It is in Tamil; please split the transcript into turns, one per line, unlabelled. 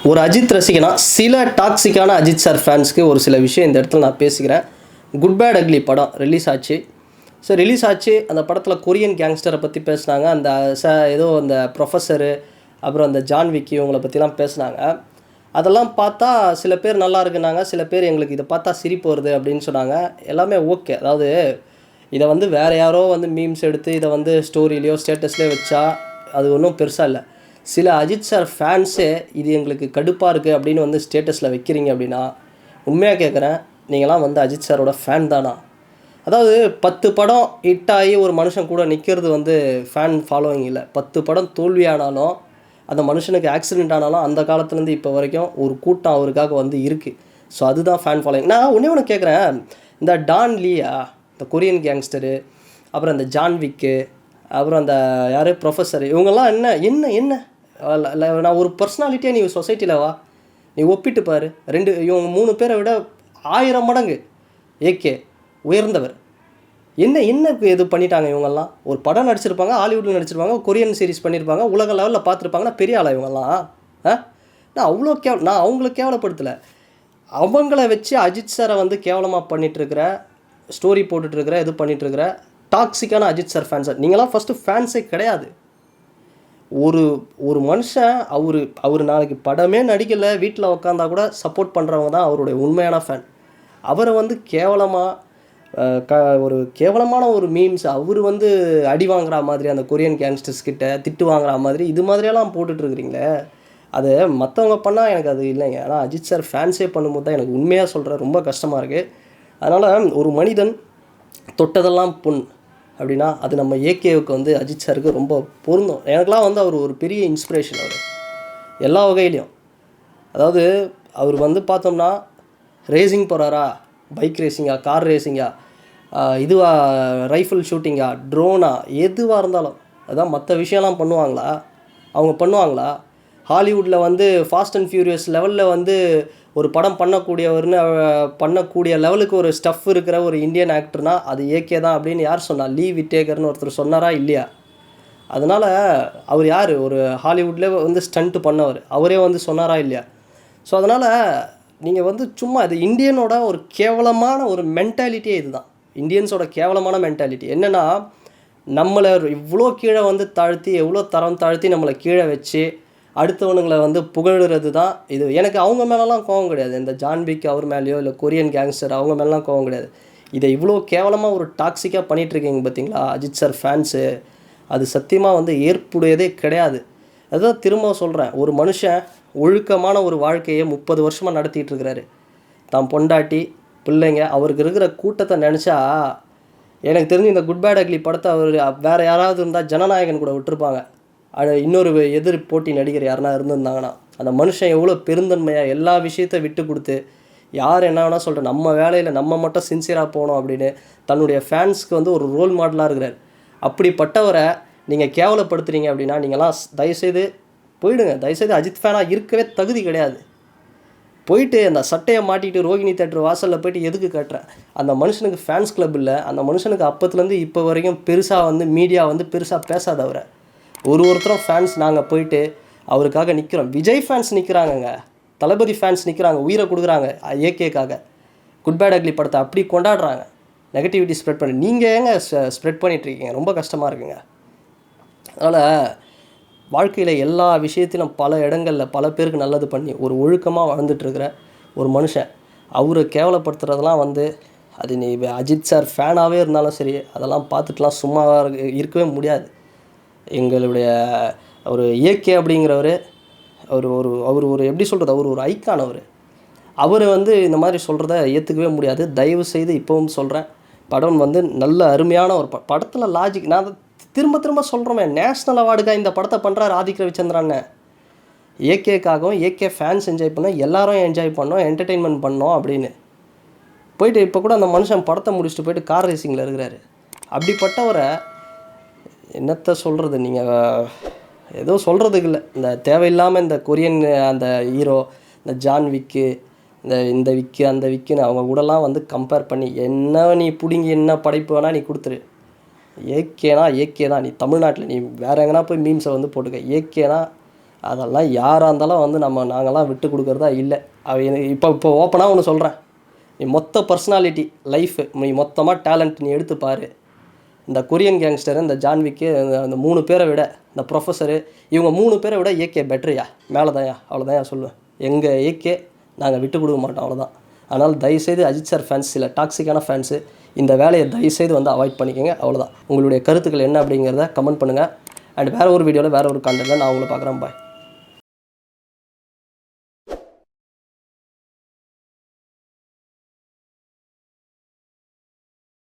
ஒரு அஜித் ரசிகனா சில டாக்ஸிக்கான அஜித் சார் ஃபேன்ஸ்க்கு ஒரு சில விஷயம் இந்த இடத்துல நான் பேசிக்கிறேன். குட் பேட் அக்லி படம் ரிலீஸ் ஆச்சு. ஸோ ரிலீஸ் ஆச்சு. அந்த படத்தில் கொரியன் கேங்ஸ்டரை பற்றி பேசினாங்க. அந்த ஏதோ அந்த ப்ரொஃபஸரு, அப்புறம் அந்த ஜான் விக்கி இவங்களை பற்றிலாம் பேசினாங்க. அதெல்லாம் பார்த்தா சில பேர் நல்லா இருக்குனாங்க, சில பேர் எங்களுக்கு இதை பார்த்தா சிரிப்பு வருது அப்படின்னு சொன்னாங்க. எல்லாமே ஓகே. அதாவது இதை வந்து வேறு யாரோ வந்து மீம்ஸ் எடுத்து இதை வந்து ஸ்டோரியிலையோ ஸ்டேட்டஸ்லேயோ வச்சா அது ஒன்றும் பெருசாக இல்லை. சில அஜித் சார் ஃபேன்ஸே இது எங்களுக்கு கடுப்பாக இருக்குது அப்படின்னு வந்து ஸ்டேட்டஸில் வைக்கிறீங்க அப்படின்னா, உண்மையாக கேட்குறேன், நீங்களாம் வந்து அஜித் சாரோட ஃபேன் தானா? அதாவது 10 படம் ஹிட் ஆகி ஒரு மனுஷன் கூட நிற்கிறது வந்து ஃபேன் ஃபாலோவிங் இல்லை. 10 படம் தோல்வியானாலும், அந்த மனுஷனுக்கு ஆக்சிடென்ட் ஆனாலும் அந்த காலத்துலேருந்து இப்போ வரைக்கும் ஒரு கூட்டம் அவருக்காக வந்து இருக்குது. ஸோ அதுதான் ஃபேன் ஃபாலோவிங். நான் ஒன்று கேட்குறேன், இந்த டான் லீயா, இந்த கொரியன் கேங்ஸ்டரு, அப்புறம் இந்த ஜான் விக்கு, அப்புறம் அந்த யார் ப்ரொஃபஸர், இவங்கெல்லாம் என்ன என்ன என்ன நான் ஒரு பர்சனாலிட்டியாக நீ சொசைட்டியில் வா, நீ ஒப்பிட்டு பாரு. இவங்க 3 பேரை விட 1000 மடங்கு ஏகே உயர்ந்தவர். என்ன என்ன இது பண்ணிட்டாங்க இவங்கெல்லாம்? ஒரு படம் நடிச்சிருப்பாங்க, ஹாலிவுட்டில் நடிச்சிருப்பாங்க, கொரியன் சீரிஸ் பண்ணியிருப்பாங்க, உலக லெவலில் பார்த்துருப்பாங்கன்னா பெரிய ஆளா இவங்கெல்லாம்? நான் அவங்கள கேவலப்படுத்தலை. அவங்கள வச்சு அஜித் சாரை வந்து கேவலமாக பண்ணிகிட்ருக்கிற, ஸ்டோரி போட்டுட்ருக்கிற, இது பண்ணிகிட்ருக்கிற டாக்ஸிக்கான அஜித் சார் ஃபேன்ஸை நீங்களாம் ஃபஸ்ட்டு ஃபேன்ஸே கிடையாது. ஒரு மனுஷன் அவர் நாளைக்கு படமே நடிக்கலை, வீட்டில் உட்காந்தா கூட சப்போர்ட் பண்ணுறவங்க தான் அவருடைய உண்மையான ஃபேன். அவரை வந்து ஒரு கேவலமான ஒரு மீம்ஸ், அவர் வந்து அடி வாங்குற மாதிரி, அந்த கொரியன் கேங்ஸ்டர்ஸ் கிட்ட திட்டு வாங்குற மாதிரி, இது மாதிரியெல்லாம் போட்டுட்ருக்குறீங்களே, அது மற்றவங்க பண்ணால் எனக்கு அது இல்லைங்க. ஆனால் அஜித் சார் ஃபேன்ஸே பண்ணும்போது தான் எனக்கு உண்மையாக சொல்கிறேன் ரொம்ப கஷ்டமாக இருக்குது. அதனால் ஒரு மனிதன் தொட்டதெல்லாம் பொன் அப்படின்னா அது நம்ம ஏகேவுக்கு வந்து அஜித் சாருக்கு ரொம்ப பொருந்தும். எனக்குலாம் வந்து அவர் ஒரு பெரிய இன்ஸ்பிரேஷன். அவர் எல்லா வகையிலையும், அதாவது அவர் வந்து பார்த்தோம்னா ரேசிங் போகிறாரா, பைக் ரேசிங்கா, கார் ரேசிங்கா, இதுவா ரைஃபிள் ஷூட்டிங்கா, ட்ரோனா, எதுவாக இருந்தாலும் அதான். மற்ற விஷயம்லாம் அவங்க பண்ணுவாங்களா? ஹாலிவுட்டில் வந்து ஃபாஸ்ட் அண்ட் ஃபியூரியஸ் லெவலில் வந்து ஒரு படம் பண்ணக்கூடிய லெவலுக்கு ஒரு ஸ்டஃப் இருக்கிற ஒரு இந்தியன் ஆக்டர்னா அது ஏகே தான் அப்படின்னு யார் சொன்னா? லீ விட்டேகர்னு ஒருத்தர் சொன்னாரா இல்லையா? அதனால் அவர் யார்? ஒரு ஹாலிவுட்லேயே வந்து ஸ்டண்ட்டு பண்ணவர், அவரே வந்து சொன்னாரா இல்லையா? ஸோ அதனால் நீங்கள் வந்து சும்மா இது இந்தியனோட ஒரு கேவலமான ஒரு மென்டாலிட்டியே இதுதான். இந்தியன்ஸோட கேவலமான மென்டாலிட்டி என்னென்னா, நம்மளை இவ்வளோ கீழே வந்து தாழ்த்தி, எவ்வளோ தரம் தாழ்த்தி நம்மளை கீழே வச்சு அடுத்தவனுங்களை வந்து புகழுறது தான் இது. எனக்கு அவங்க மேலெலாம் கோவம் கிடையாது. இந்த ஜான்விக் அவர் மேலேயோ இல்லை கொரியன் கேங்ஸ்டர் அவங்க மேலாம் கோவம் கிடையாது. இதை இவ்வளோ கேவலமாக ஒரு டாக்ஸிக்காக பண்ணிகிட்ருக்கீங்க பார்த்தீங்களா அஜித் சார் ஃபேன்ஸு, அது சத்தியமாக வந்து ஏற்புடையதே கிடையாது. அதுதான் திரும்ப சொல்கிறேன், ஒரு மனுஷன் ஒழுக்கமான ஒரு வாழ்க்கையை 30 வருஷமாக நடத்திட்டு இருக்கிறாரு. தான் பொண்டாட்டி பிள்ளைங்க அவருக்கு இருக்கிற கூட்டத்தை நினச்சா எனக்கு தெரிஞ்சு இந்த குட் பேட் அக்லி படத்தை அவர் வேறு யாராவது இருந்தால் ஜனநாயகன் கூட விட்டுருப்பாங்க. இன்னொரு எதிர் போட்டி நடிகர் யாருன்னா இருந்திருந்தாங்கன்னா, அந்த மனுஷன் எவ்வளோ பெருந்தன்மையாக எல்லா விஷயத்த விட்டு கொடுத்து, யார் என்ன வேணால் சொல்கிற, நம்ம வேலையில் நம்ம மட்டும் சின்சியராக போகணும் அப்படின்னு தன்னுடைய ஃபேன்ஸ்க்கு வந்து ஒரு ரோல் மாடலாக இருக்கிறார். அப்படிப்பட்டவரை நீங்கள் கேவலப்படுத்துறீங்க அப்படின்னா நீங்களாம் தயவுசெய்து போயிடுங்க. தயவுசெய்து அஜித் ஃபேனாக இருக்கவே தகுதி கிடையாது. போயிட்டு அந்த சட்டையை மாட்டிகிட்டு ரோகிணி தேட்டர் வாசலில் போய்ட்டு எதுக்கு கட்டுறேன்? அந்த மனுஷனுக்கு ஃபேன்ஸ் கிளப் இல்லை. அந்த மனுஷனுக்கு அப்பத்துலேருந்து இப்போ வரைக்கும் பெருசாக வந்து மீடியா வந்து பெருசாக பேசாதவரை ஒருத்தரும் ஃபேன்ஸ் நாங்கள் போயிட்டு அவருக்காக நிற்கிறோம். விஜய் ஃபேன்ஸ் நிற்கிறாங்கங்க, தளபதி ஃபேன்ஸ் நிற்கிறாங்க, உயிரை கொடுக்குறாங்க ஏகேக்காக. குட் பேட் அக்லி படத்தை அப்படி கொண்டாடுறாங்க. நெகட்டிவிட்டி ஸ்ப்ரெட் பண்ணி நீங்கள் ஏங்க ஸ்ப்ரெட் பண்ணிகிட்ருக்கீங்க? ரொம்ப கஷ்டமாக இருக்குங்க. அதனால் வாழ்க்கையில் எல்லா விஷயத்திலும் பல இடங்களில் பல பேருக்கு நல்லது பண்ணி ஒரு ஒழுக்கமாக வாழ்ந்துட்டுருக்கிற ஒரு மனுஷன் அவரை கேவலப்படுத்துகிறதெல்லாம் வந்து அது நீ அஜித் சார் ஃபேனாகவே இருந்தாலும் சரி, அதெல்லாம் பார்த்துட்டுலாம் சும்மா இருக்கவே முடியாது. எங்களுடைய ஒரு ஏகே அப்படிங்கிறவர் அவர் எப்படி சொல்கிறது, அவர் ஒரு ஐக்கான். அவர் வந்து இந்த மாதிரி சொல்கிறத ஏற்றுக்கவே முடியாது. தயவு செய்து இப்போவும் சொல்கிறேன், படம் வந்து நல்ல அருமையான ஒரு படத்தில் லாஜிக். நான் திரும்ப சொல்கிறோமே, நேஷ்னல் அவார்டுக்காக இந்த படத்தை பண்ணுறாரு ஆதிக் ரவிச்சந்திரன். ஏகேக்காகவும் ஏகே ஃபேன்ஸ் என்ஜாய் பண்ணோம், எல்லாரும் என்ஜாய் பண்ணோம், என்டர்டெயின்மெண்ட் பண்ணோம் அப்படின்னு போயிட்டு இப்போ கூட அந்த மனுஷன் படத்தை முடிச்சுட்டு போயிட்டு கார் ரேசிங்கில் இருக்கிறாரு. அப்படிப்பட்டவரை என்னத்தை சொல்கிறது? நீங்கள் ஏதோ சொல்கிறதுக்கு இல்லை. இந்த தேவையில்லாமல் இந்த கொரியன் அந்த ஹீரோ, இந்த ஜான் விக்கு, இந்த விக்கு அந்த விக்குன்னு அவங்க கூடலாம் வந்து கம்பேர் பண்ணி என்ன நீ பிடிங்கி என்ன படைப்பு வேணால் நீ கொடுத்துரு. ஏகேனா ஏகே தான். நீ தமிழ்நாட்டில் நீ வேறு எங்கன்னா போய் மீம்ஸை வந்து போட்டுக்க. ஏகேனா அதெல்லாம் யாராக இருந்தாலும் வந்து நாங்கள்லாம் விட்டு கொடுக்குறதா இல்லை. இப்போ ஓப்பனாக ஒன்று சொல்கிறேன். நீ மொத்த பர்சனாலிட்டி லைஃபு நீ மொத்தமாக டேலண்ட் நீ எடுத்து பாரு. இந்த கொரியன் கேங்ஸ்டர், இந்த ஜான்விக்கு, அந்த 3 பேரை விட, இந்த ப்ரொஃபஸரு, இவங்க 3 பேரை விட ஏகே பெட்ருயா, மேலே தான்யா, அவ்வளோதான்யா சொல்லுவேன். எங்கள் ஏகே நாங்கள் விட்டு கொடுக்க மாட்டோம், அவ்வளோதான். அதனால் தயவுசெய்து அஜித் சார் ஃபேன்ஸ், சில டாக்ஸிக்கான ஃபேன்ஸு இந்த வேலையை தயவுசெய்து வந்து அவாய்ட் பண்ணிக்கோங்க, அவ்வளோதான். உங்களுடைய கருத்துக்கள் என்ன அப்படிங்கிறத கமெண்ட் பண்ணுங்கள். அண்ட் வேறு ஒரு வீடியோவில் வேறு ஒரு கான்டென்ட்டில் நான் உங்களை பார்க்குறேன். பாய்.